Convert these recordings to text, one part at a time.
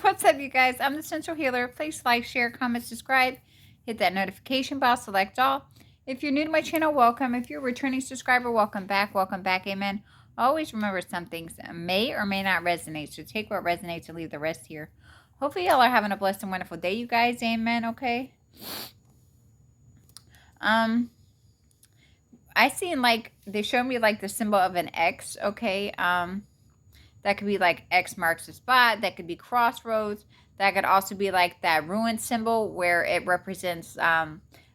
What's up, you guys? I'm the Central Healer. Please like, share, comment, subscribe. Hit that notification bell, select all. If you're new to my channel, welcome. If you're a returning subscriber, welcome back. Welcome back, amen. Always remember, some things may or may not resonate, so take what resonates and leave the rest here. Hopefully y'all are having a blessed and wonderful day, you guys, amen, okay? I seen, like, they showed me, like, the symbol of an X, okay? That could be, like, X marks the spot. That could be crossroads. That could also be, like, that ruin symbol where it represents,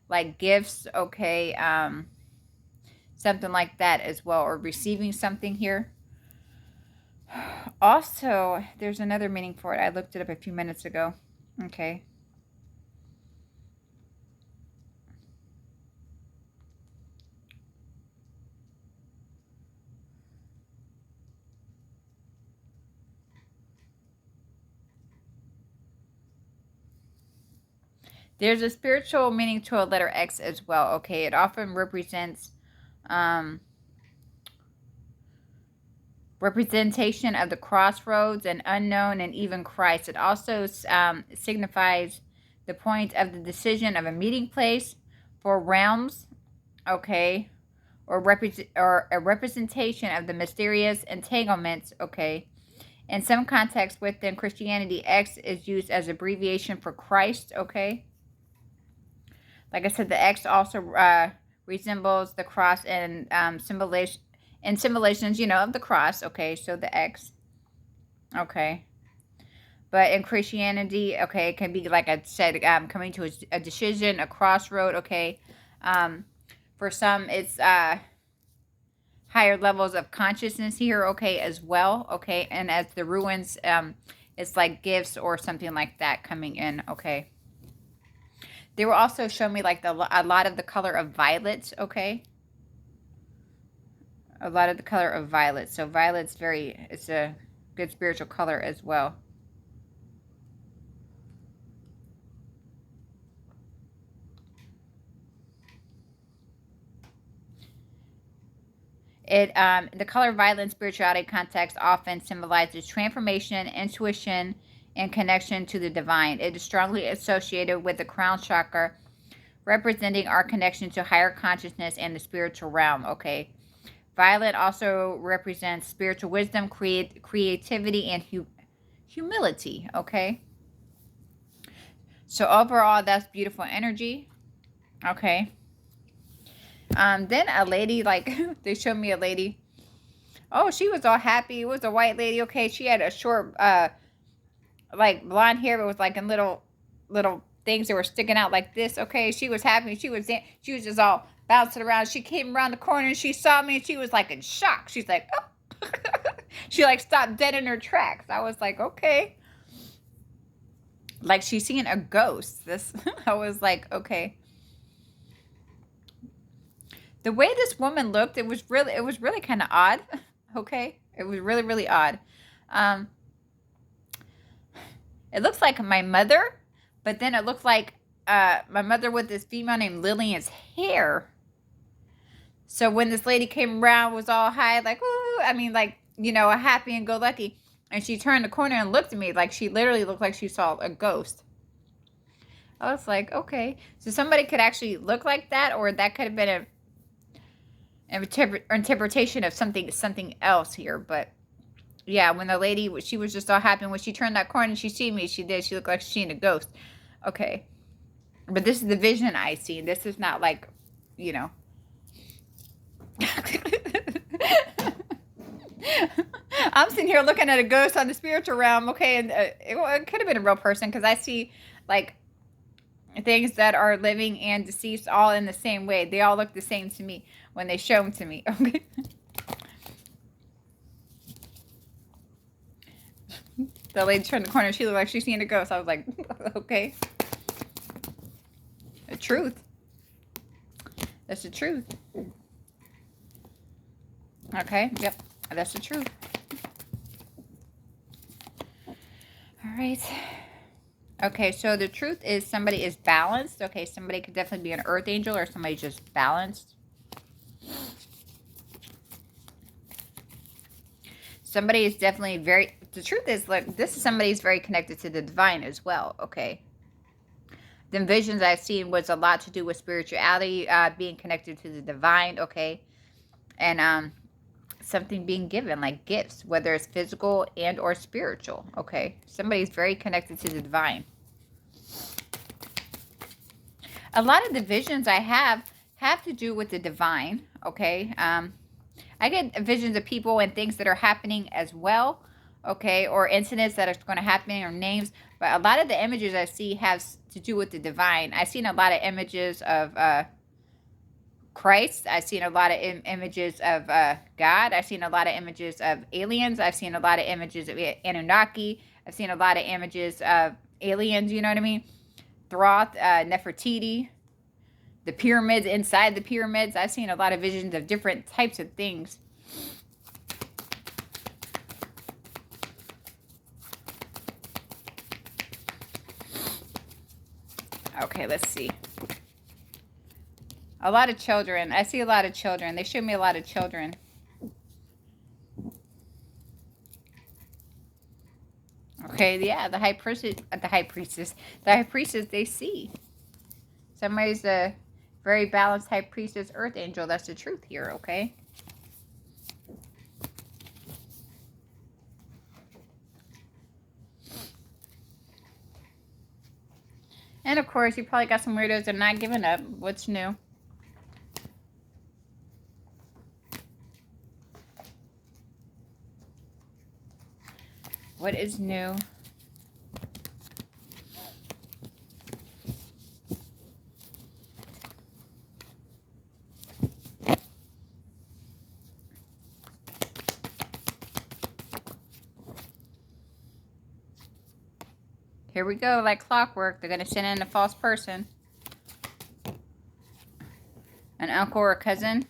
like, gifts, okay? Something like that as well, or receiving something here. Also, there's another meaning for it. I looked it up a few minutes ago, okay? There's a spiritual meaning to a letter X as well, okay? It often represents representation of the crossroads, and unknown, and even Christ. It also signifies the point of the decision of a meeting place for realms, okay? Or a representation of the mysterious entanglements, okay? In some contexts within Christianity, X is used as abbreviation for Christ, okay? Like I said, the X also resembles the cross and symbolizations, you know, of the cross, okay? So the X, okay? But in Christianity, okay, it can be, like I said, coming to a decision, a crossroad, okay? For some, it's higher levels of consciousness here, okay, as well, okay? And as the ruins, it's like gifts or something like that coming in, okay? They will also show me, like, a lot of the color of violet, okay? A lot of the color of violet. So violet's it's a good spiritual color as well. The color violet in spirituality context often symbolizes transformation, intuition, and connection to the divine. It is strongly associated with the crown chakra, representing our connection to higher consciousness and the spiritual realm, okay? Violet also represents spiritual wisdom, creativity, and humility, okay? So overall, that's beautiful energy, okay? Then a lady, like, they showed me a lady. Oh, she was all happy. It was a white lady, okay? She had a short, like, blonde hair, but was, like, in little things that were sticking out like this, okay? She was happy. She was just all bouncing around. She came around the corner and she saw me and she was, like, in shock. She's like, oh. She, like, stopped dead in her tracks. I was like, okay. Like, she's seeing a ghost. I was like, okay. The way this woman looked, it was really kind of odd, okay? It was really, really odd. It looks like my mother, but then it looked like my mother with this female named Lillian's hair. So when this lady came around, was all high, like, ooh, I mean, like, you know, happy and go lucky. And she turned the corner and looked at me like she literally looked like she saw a ghost. I was like, okay. So somebody could actually look like that, or that could have been an interpretation of something else here. But yeah, when the lady, she was just all happy. When she turned that corner and she see me, she looked like she seen a ghost. Okay. But this is the vision I see. This is not like, you know. I'm sitting here looking at a ghost on the spiritual realm, okay, and it could have been a real person, because I see, like, things that are living and deceased all in the same way. They all look the same to me when they show them to me, okay? The lady turned the corner, she looked like she's seeing a ghost. I was like, okay. The truth. That's the truth. Okay, yep, that's the truth. All right. Okay, so the truth is somebody is balanced. Okay, somebody could definitely be an earth angel, or somebody just balanced. Somebody is definitely the truth is, like, this is somebody who's very connected to the divine as well, okay? The visions I've seen was a lot to do with spirituality, being connected to the divine, okay? And something being given, like gifts, whether it's physical and or spiritual, okay? Somebody's very connected to the divine. A lot of the visions I have to do with the divine, okay? I get visions of people and things that are happening as well, okay? Or incidents that are going to happen, or names. But a lot of the images I see have to do with the divine. I've seen a lot of images of Christ. I've seen a lot of images of God. I've seen a lot of images of aliens. I've seen a lot of images of Anunnaki. I've seen a lot of images of aliens, you know what I mean? Thoth, Nefertiti, the pyramids, inside the pyramids. I've seen a lot of visions of different types of things. Okay, let's see. A lot of children. I see a lot of children. They show me a lot of children. Okay, yeah, the high priestess, they see. Somebody's a very balanced high priestess, earth angel. That's the truth here, okay? And of course, you probably got some weirdos that are not giving up. What's new? What is new? Here we go, like clockwork. They're going to send in a false person. An uncle or cousin.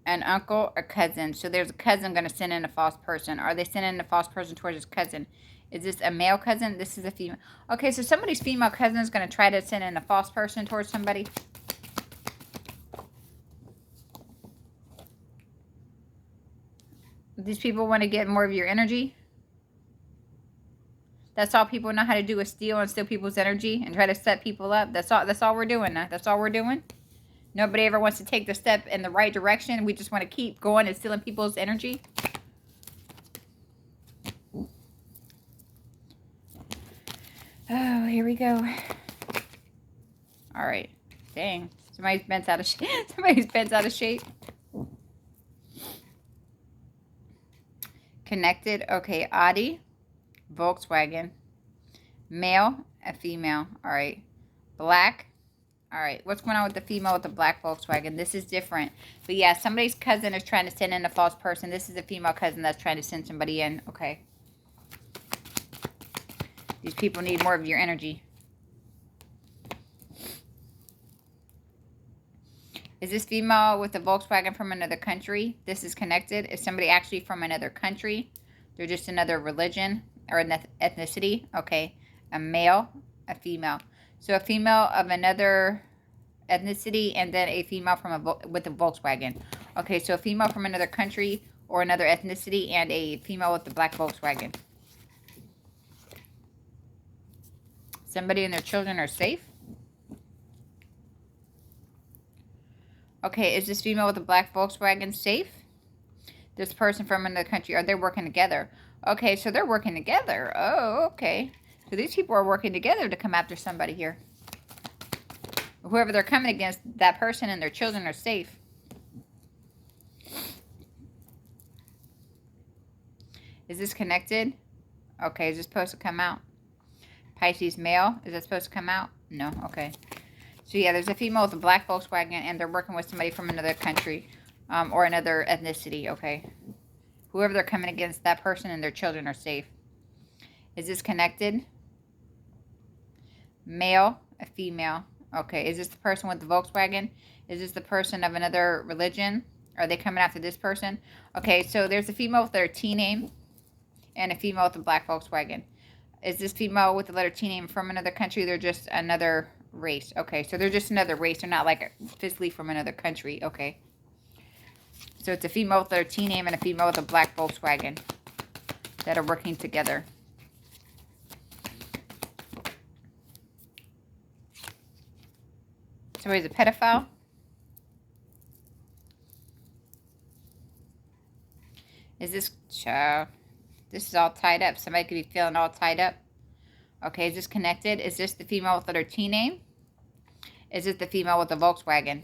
An uncle or cousin. So there's a cousin going to send in a false person. Are they sending a false person towards his cousin? Is this a male cousin? This is a female. Okay, so somebody's female cousin is going to try to send in a false person towards somebody. These people want to get more of your energy. That's all people know how to do, is steal and steal people's energy and try to set people up. That's all we're doing now. That's all we're doing. Nobody ever wants to take the step in the right direction. We just want to keep going and stealing people's energy. Oh, here we go. All right. Dang. Somebody's bent out of shape. Somebody's bent out of shape. Connected. Okay. Audi. Volkswagen. Male. A female. All right. Black. All right. What's going on with the female with the black Volkswagen? This is different. But yeah, somebody's cousin is trying to send in a false person. This is a female cousin that's trying to send somebody in. Okay. These people need more of your energy. Is this female with the Volkswagen from another country? This is connected. Is somebody actually from another country? They're just another religion or ethnicity. Okay. A male, a female. So a female of another ethnicity and then a female from with a Volkswagen. Okay, so a female from another country or another ethnicity and a female with the black Volkswagen. Somebody and their children are safe. Okay, is this female with the black Volkswagen safe? This person from another country, are they working together? Okay, so they're working together. Oh, okay. So these people are working together to come after somebody here. Whoever they're coming against, that person and their children are safe. Is this connected? Okay, is this supposed to come out? Pisces male, is that supposed to come out? No, okay. So yeah, there's a female with a black Volkswagen and they're working with somebody from another country or another ethnicity, okay. Whoever they're coming against, that person and their children are safe. Is this connected? Male, a female. Okay, is this the person with the Volkswagen? Is this the person of another religion? Are they coming after this person? Okay, so there's a female with their T name and a female with a black Volkswagen. Is this female with the letter T name from another country? They're just another race. Okay, so they're just another race. They're not like physically from another country. Okay. So it's a female with a T name and a female with a black Volkswagen that are working together. Somebody's a pedophile. Is this child? This is all tied up. Somebody could be feeling all tied up. Okay, is this connected? Is this the female with their T name? Is this the female with the Volkswagen?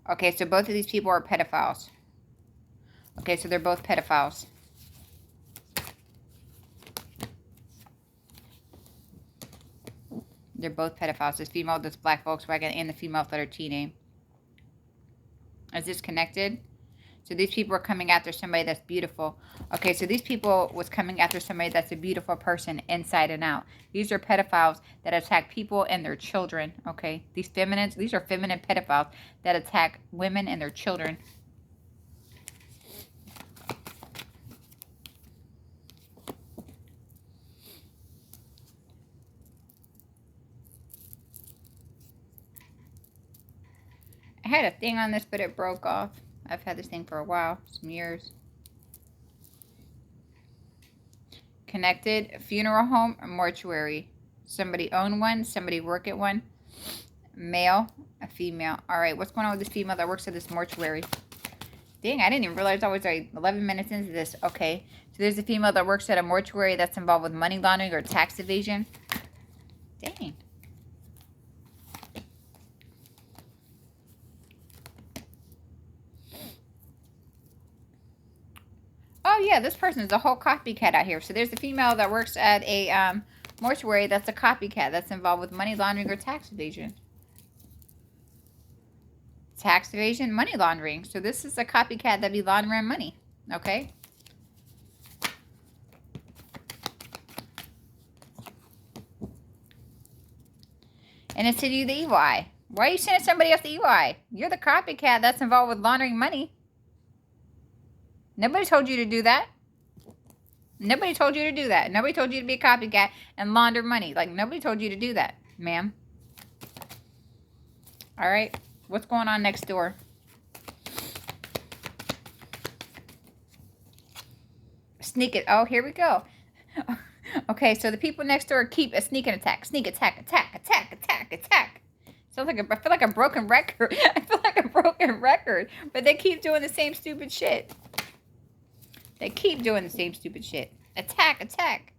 Okay, so both of these people are pedophiles. Okay, so they're both pedophiles. They're both pedophiles. This female with this black Volkswagen and the female with their T name. Is this connected? So these people are coming after somebody that's beautiful. Okay, so these people was coming after somebody that's a beautiful person inside and out. These are pedophiles that attack people and their children. Okay, these are feminine pedophiles that attack women and their children. I had a thing on this, but it broke off. I've had this thing for a while, some years. Connected, funeral home, or mortuary. Somebody own one, somebody work at one. Male, a female. All right, what's going on with this female that works at this mortuary? Dang, I didn't even realize I was like 11 minutes into this. Okay, so there's a female that works at a mortuary that's involved with money laundering or tax evasion. Dang. Oh, yeah, this person is a whole copycat out here. So there's a female that works at a mortuary that's a copycat that's involved with money laundering or tax evasion. Tax evasion, money laundering. So this is a copycat that be laundering money. Okay. And it's sending you the evil eye. Why are you sending somebody else the evil eye? You're the copycat that's involved with laundering money. Nobody told you to do that. Nobody told you to do that. Nobody told you to be a copycat and launder money. Like, nobody told you to do that, ma'am. All right. What's going on next door? Sneak it. Oh, here we go. Okay, so the people next door keep a sneak and attack. Sneak, attack, attack, attack, attack, attack. Sounds like I feel like a broken record. I feel like a broken record. But they keep doing the same stupid shit. They keep doing the same stupid shit. Attack, attack.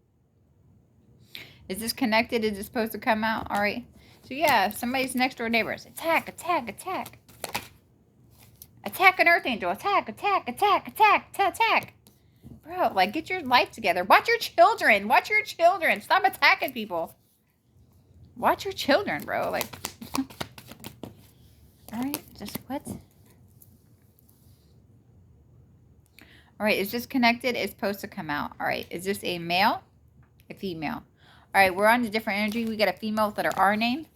Is this connected? Is it supposed to come out? All right. So, yeah, somebody's next door neighbors. Attack, attack, attack. Attack an earth angel. Attack, attack, attack, attack, attack. Bro, like, get your life together. Watch your children. Watch your children. Stop attacking people. Watch your children, bro. Like, all right. Just what? All right, is this connected? It's supposed to come out. All right, is this a male? A female. All right, we're on to different energy. We got a female with letter R name.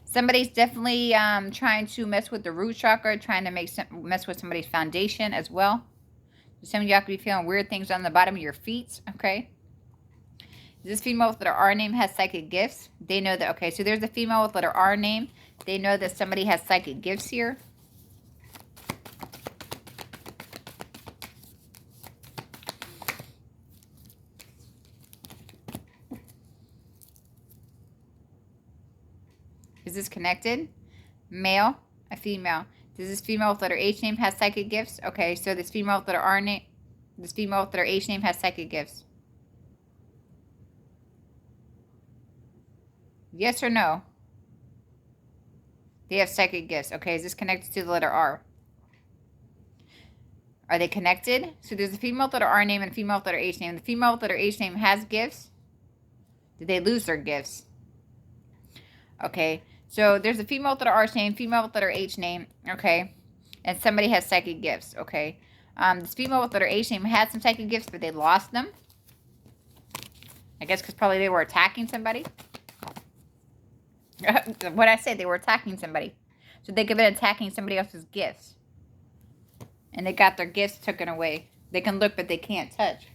Somebody's definitely trying to mess with the root chakra, trying to mess with somebody's foundation as well. Some of y'all could be feeling weird things on the bottom of your feet, okay? This female with letter R name has psychic gifts. They know that, okay, so there's a female with letter R name. They know that somebody has psychic gifts here. Is this connected? Male, a female. Does this female with letter H name has psychic gifts? Okay, so this female with letter R name, this female with letter H name has psychic gifts. Yes or no? They have psychic gifts. Okay, is this connected to the letter R? Are they connected? So there's a female with letter R name and a female with letter H name. The female with letter H name has gifts. Did they lose their gifts? Okay, so there's a female with letter R name, female with letter H name. Okay, and somebody has psychic gifts. Okay, this female with letter H name had some psychic gifts, but they lost them. I guess because probably they were attacking somebody. What I say, they were attacking somebody. So they could have been attacking somebody else's gifts. And they got their gifts taken away. They can look, but they can't touch.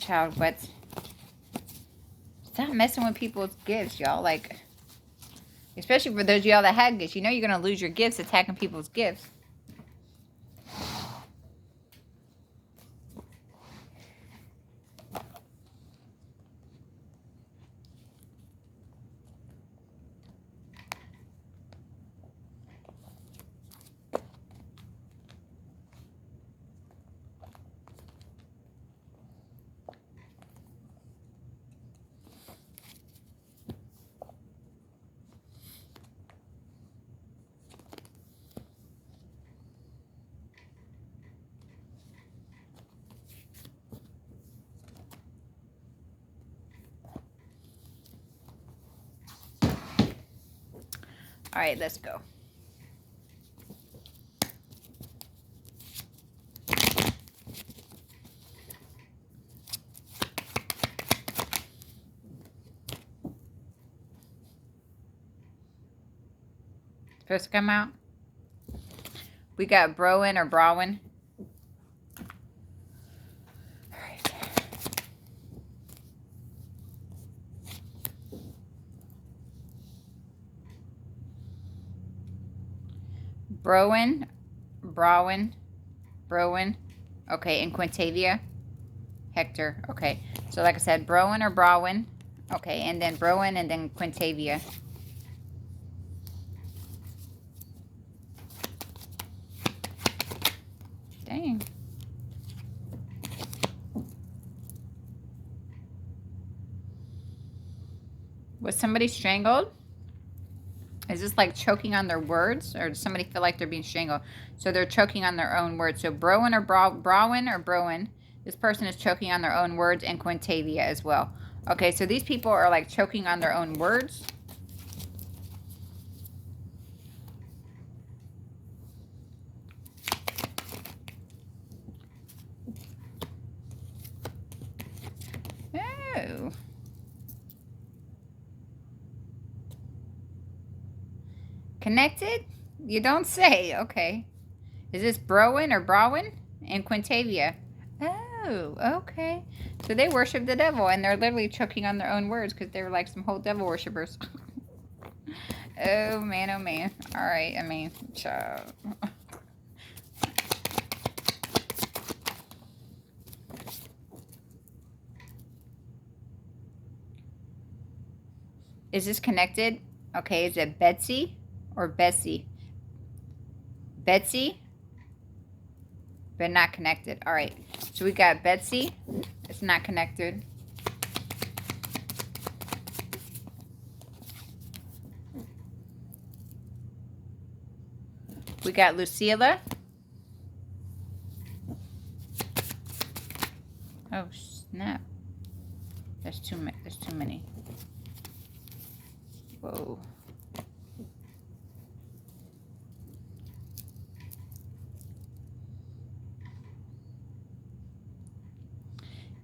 Child, what? Stop messing with people's gifts, y'all. Like, especially for those of y'all that had gifts. You know you're going to lose your gifts attacking people's gifts. All right, let's go. Supposed to come out. We got Browen or Browen. All right. Browen, Browen, Browen. Okay, and Quintavia. Hector. Okay. So like I said, Browen or Browen. Okay, and then Browen and then Quintavia. Dang. Was somebody strangled? Is this like choking on their words? Or does somebody feel like they're being strangled? So they're choking on their own words. So Browen or Browen or Browen. This person is choking on their own words, and Quintavia as well. Okay, so these people are like choking on their own words. Oh. Connected? You don't say. Okay. Is this Browen or Browen and Quintavia? Oh, okay. So they worship the devil, and they're literally choking on their own words because they were like some whole devil worshippers. Oh, man, oh, man. All right, I mean, child. Is this connected? Okay, is it Betsy or Bessie? Betsy? But not connected. All right. So we got Betsy. It's not connected. We got Lucilla. Oh, snap. There's too many. Whoa.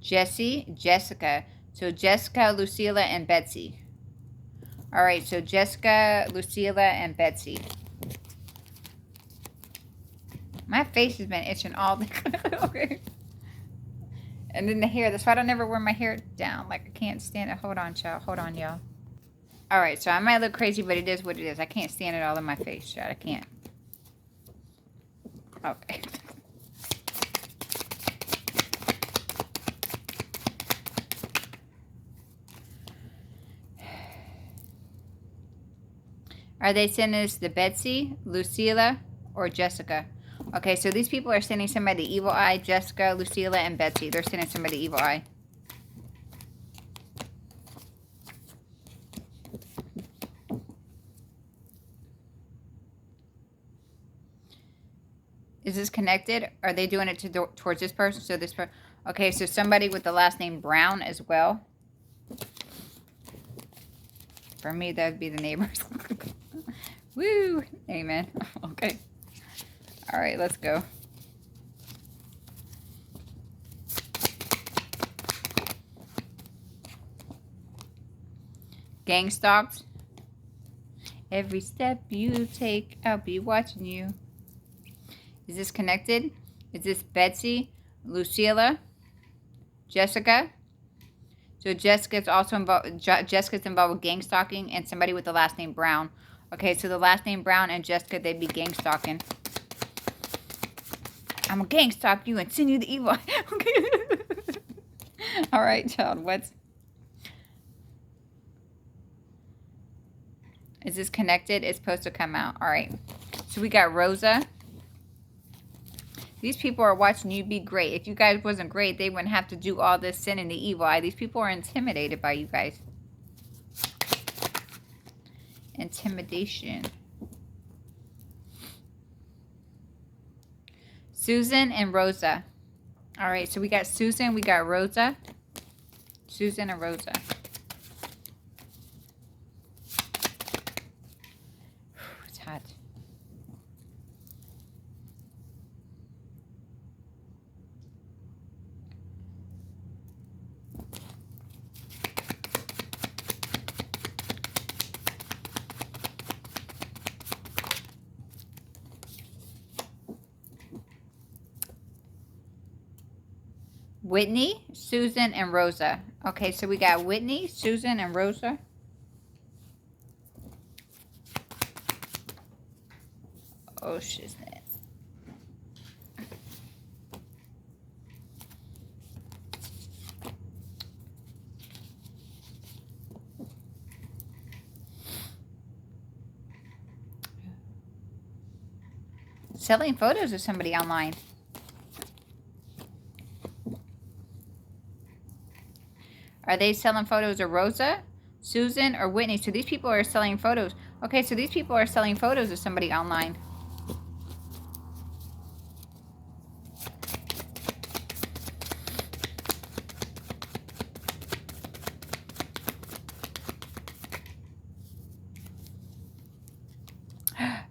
Jessica. So Jessica, Lucilla, and Betsy. All right, so Jessica, Lucilla, and Betsy. My face has been itching all day. Okay. And then the hair. That's why I don't ever wear my hair down. Like, I can't stand it. Hold on, child. Hold on, y'all. All right, so I might look crazy, but it is what it is. I can't stand it all in my face, child. I can't. Okay. Are they sending us the Betsy, Lucilla, or Jessica? Okay, so these people are sending somebody evil eye. Jessica, Lucilla, and Betsy. They're sending somebody evil eye. Is this connected? Are they doing it towards this person? So this person. Okay, so somebody with the last name Brown as well. For me, that would be the neighbors. Woo! Amen. Okay. All right, let's go. Gang stalked. Every step you take, I'll be watching you. Is this connected? Is this Betsy, Lucilla, Jessica? So Jessica's also involved. Jessica's involved with gang stalking and somebody with the last name Brown. Okay, so the last name Brown and Jessica, they'd be gang stalking. I'm gonna gang stalk you and send you the evil. Okay. All right, child. What's... Is this connected? It's supposed to come out. All right. So we got Rosa. These people are watching you be great. If you guys wasn't great, they wouldn't have to do all this sin and the evil eye. These people are intimidated by you guys. Intimidation. Susan and Rosa. All right, so we got Susan, we got Rosa. Susan and Rosa. It's hot. Whitney, Susan, and Rosa. Okay, so we got Whitney, Susan, and Rosa. Oh, shiznit. Selling photos of somebody online. Are they selling photos of Rosa, Susan, or Whitney? So these people are selling photos. Okay, so these people are selling photos of somebody online.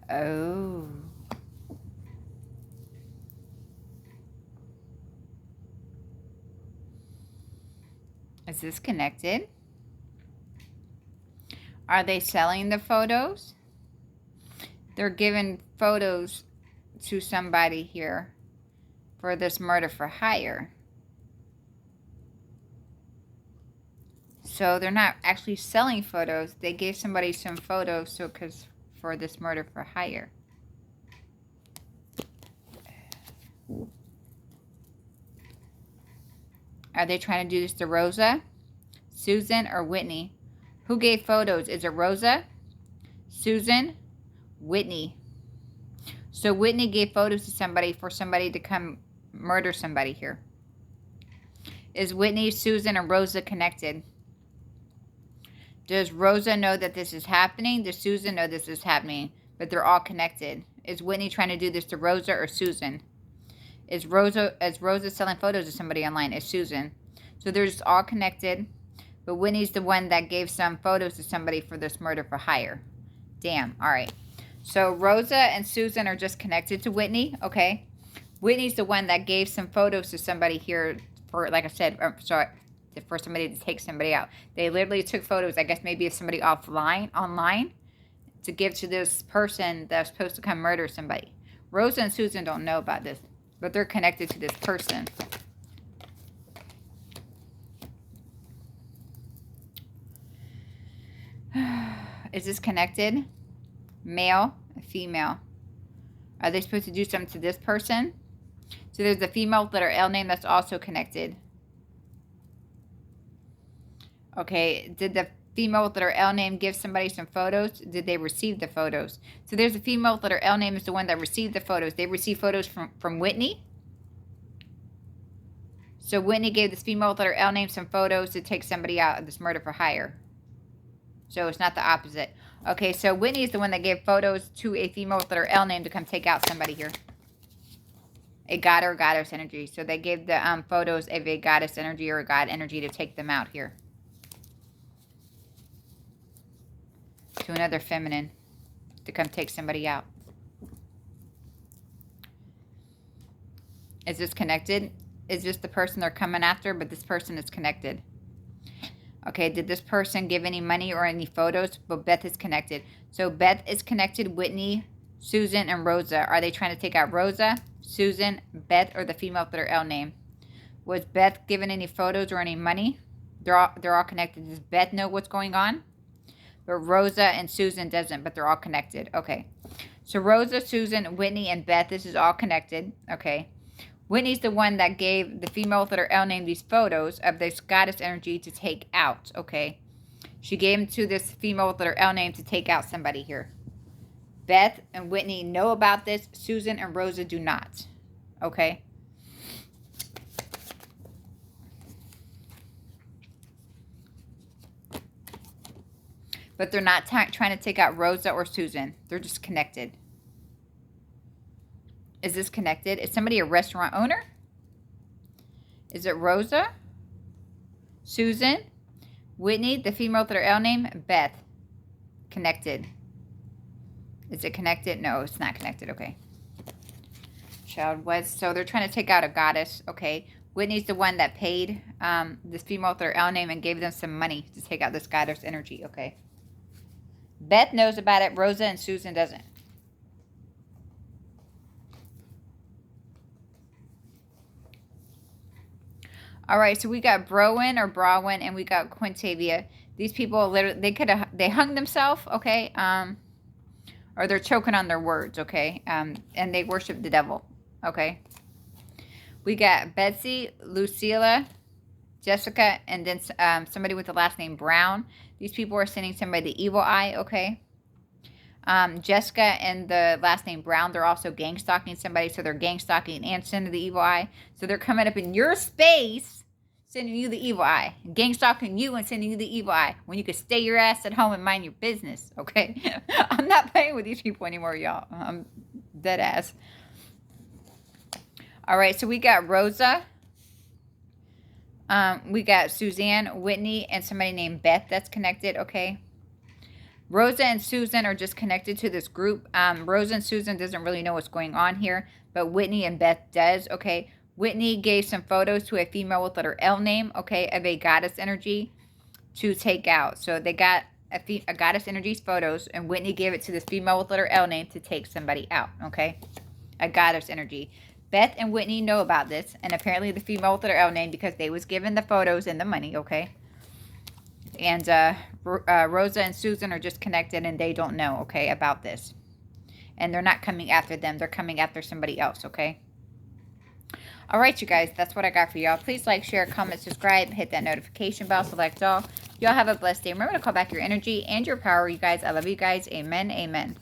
Oh. Is this connected? Are they selling the photos? They're giving photos to somebody here for this murder for hire. So they're not actually selling photos. They gave somebody some photos so for this murder for hire. Are they trying to do this to Rosa, Susan, or Whitney? Who gave photos? Is it Rosa, Susan, Whitney? So Whitney gave photos to somebody for somebody to come murder somebody here. Is Whitney, Susan, or Rosa connected? Does Rosa know that this is happening? Does Susan know this is happening? But they're all connected. Is Whitney trying to do this to Rosa or Susan? Is Rosa selling photos of somebody online? Is Susan. So they're just all connected. But Whitney's the one that gave some photos to somebody for this murder for hire. Damn. All right. So Rosa and Susan are just connected to Whitney. Okay. Whitney's the one that gave some photos to somebody here for, like I said, for somebody to take somebody out. They literally took photos, I guess maybe of somebody online, to give to this person that's supposed to come murder somebody. Rosa and Susan don't know about this, but they're connected to this person. Is this connected? Male, female. Are they supposed to do something to this person? So there's a female with letter L name that's also connected. Okay, did the female with letter L name give somebody some photos? Did they receive the photos? So there's a female with letter L name is the one that received the photos. They received photos from Whitney. So Whitney gave this female with letter L name some photos to take somebody out of this murder for hire. So it's not the opposite. Okay, so Whitney is the one that gave photos to a female with letter L name to come take out somebody here. A god or goddess energy. So they gave the photos of a goddess energy or a god energy to take them out here. To another feminine to come take somebody out. Is this connected? Is this the person they're coming after, but this person is connected? Okay, did this person give any money or any photos? But Beth is connected. So Beth is connected, Whitney, Susan, and Rosa. Are they trying to take out Rosa, Susan, Beth, or the female with their L name? Was Beth given any photos or any money? They're all connected. Does Beth know what's going on? But Rosa and Susan doesn't, but they're all connected. Okay. So Rosa, Susan, Whitney, and Beth, this is all connected. Okay. Whitney's the one that gave the female with letter L name these photos of this goddess energy to take out. Okay. She gave them to this female with letter L name to take out somebody here. Beth and Whitney know about this. Susan and Rosa do not. Okay. But they're not trying to take out Rosa or Susan. They're just connected. Is this connected? Is somebody a restaurant owner? Is it Rosa? Susan? Whitney, the female with her L name? Beth. Connected. Is it connected? No, it's not connected. Okay. Child was. So they're trying to take out a goddess. Okay. Whitney's the one that paid this female with her L name and gave them some money to take out this goddess energy. Okay. Beth knows about it. Rosa and Susan doesn't. All right, so we got Browen or Brawin, and we got Quintavia. These people literally, they hung themselves, okay, or they're choking on their words, okay, and they worship the devil, okay. We got Betsy, Lucilla, Jessica, and then somebody with the last name Brown. These people are sending somebody the evil eye, okay. Jessica and the last name Brown, they're also gang stalking somebody, so they're gang stalking and sending the evil eye. So they're coming up in your space, sending you the evil eye. Gang stalking you and sending you the evil eye when you could stay your ass at home and mind your business, okay? I'm not playing with these people anymore, y'all. I'm dead ass. All right, so we got Rosa. We got Suzanne, Whitney, and somebody named Beth that's connected, okay? Rosa and Susan are just connected to this group. Rosa and Susan doesn't really know what's going on here, but Whitney and Beth does, okay? Whitney gave some photos to a female with letter L name, okay, of a goddess energy to take out. So they got a goddess energy's photos, and Whitney gave it to this female with letter L name to take somebody out, okay? A goddess energy. Beth and Whitney know about this, and apparently the female with letter L name, because they was given the photos and the money, okay? And Rosa and Susan are just connected, and they don't know, okay, about this. And they're not coming after them. They're coming after somebody else, okay? All right, you guys, that's what I got for y'all. Please like, share, comment, subscribe, hit that notification bell, select all. Y'all have a blessed day. Remember to call back your energy and your power, you guys. I love you guys. Amen, amen.